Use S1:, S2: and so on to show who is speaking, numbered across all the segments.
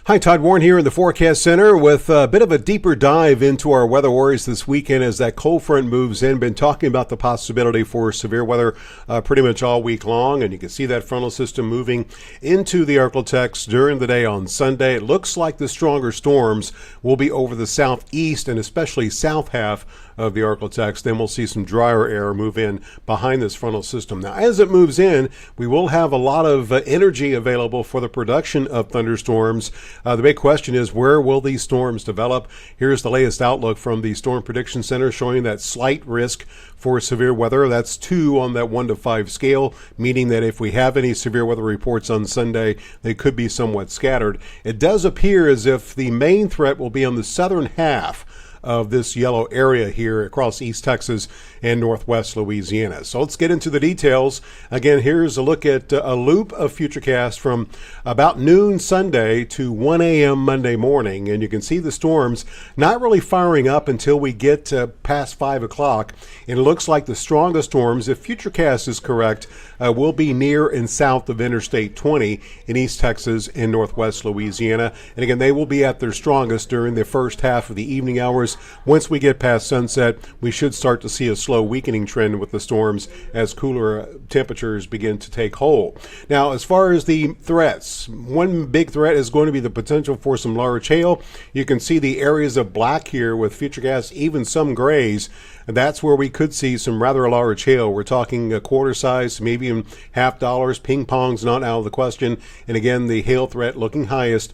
S1: Hi, Todd Warren here in the Forecast Center with a bit of a deeper dive into our weather worries this weekend as that cold front moves in. Been talking about the possibility for severe weather pretty much all week long, and you can see that frontal system moving into the ArkLaTex during the day on Sunday. It looks like the stronger storms will be over the southeast and especially south half of the ArkLaTex. Then we'll see some drier air move in behind this frontal system. Now, as it moves in, we will have a lot of energy available for the production of thunderstorms. The big question is, where will these storms develop? Here's the latest outlook from the Storm Prediction Center showing that slight risk for severe weather. That's 2 on that 1 to 5 scale, meaning that if we have any severe weather reports on Sunday, they could be somewhat scattered. It does appear as if the main threat will be on the southern half of this yellow area here across East Texas and Northwest Louisiana. So let's get into the details. Again, here's a look at a loop of Futurecast from about noon Sunday to 1 a.m. Monday morning. And you can see the storms not really firing up until we get past 5 o'clock. And it looks like the strongest storms, if Futurecast is correct, will be near and south of Interstate 20 in East Texas and Northwest Louisiana. And again, they will be at their strongest during the first half of the evening hours. Once we get past sunset, we should start to see a slow weakening trend with the storms as cooler temperatures begin to take hold. Now, as far as the threats, one big threat is going to be the potential for some large hail. You can see the areas of black here with Futurecast, even some grays. And that's where we could see some rather large hail. We're talking a quarter size, maybe even $50. Ping pong's not out of the question. And again, the hail threat looking highest,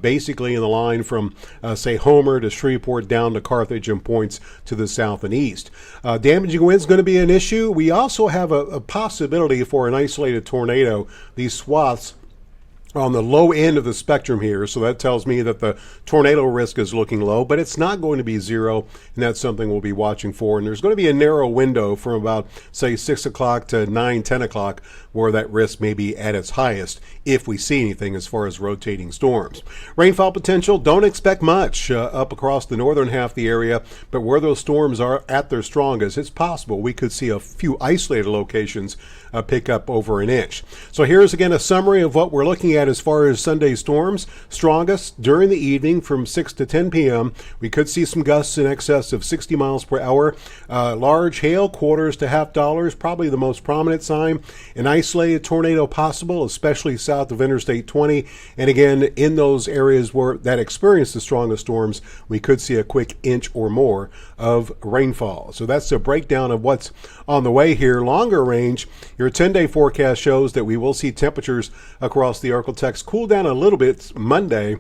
S1: basically in the line from, say, Homer to Shreveport down to Carthage and points to the south and east. Damaging winds going to be an issue. We also have a possibility for an isolated tornado. These swaths on the low end of the spectrum here, so that tells me that the tornado risk is looking low, but it's not going to be zero, and that's something we'll be watching for. And there's going to be a narrow window from about, say, 6 o'clock to 9, 10 o'clock where that risk may be at its highest if we see anything as far as rotating storms. Rainfall potential, don't expect much up across the northern half of the area, but where those storms are at their strongest, it's possible we could see a few isolated locations pick up over an inch. So here's again a summary of what we're looking at as far as Sunday storms. Strongest during the evening from 6 to 10 p.m. We could see some gusts in excess of 60 miles per hour. Large hail, quarters to $50, probably the most prominent sign. An isolated tornado possible, especially south of Interstate 20. And again, in those areas where that experience the strongest storms, we could see a quick inch or more of rainfall. So that's a breakdown of what's on the way here. Longer range, your 10-day forecast shows that we will see temperatures across the ArkLaTex cool down a little bit Monday,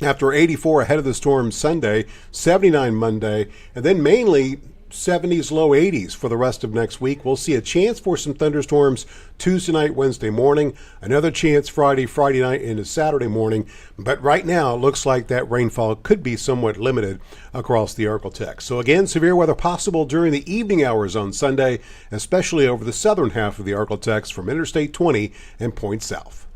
S1: after 84 ahead of the storm Sunday, 79 Monday, and then mainly 70s, low 80s for the rest of next week. We'll see a chance for some thunderstorms Tuesday night, Wednesday morning, another chance Friday night into Saturday morning. But right now, it looks like that rainfall could be somewhat limited across the ArkLaTex. So again, severe weather possible during the evening hours on Sunday, especially over the southern half of the ArkLaTex from Interstate 20 and points south.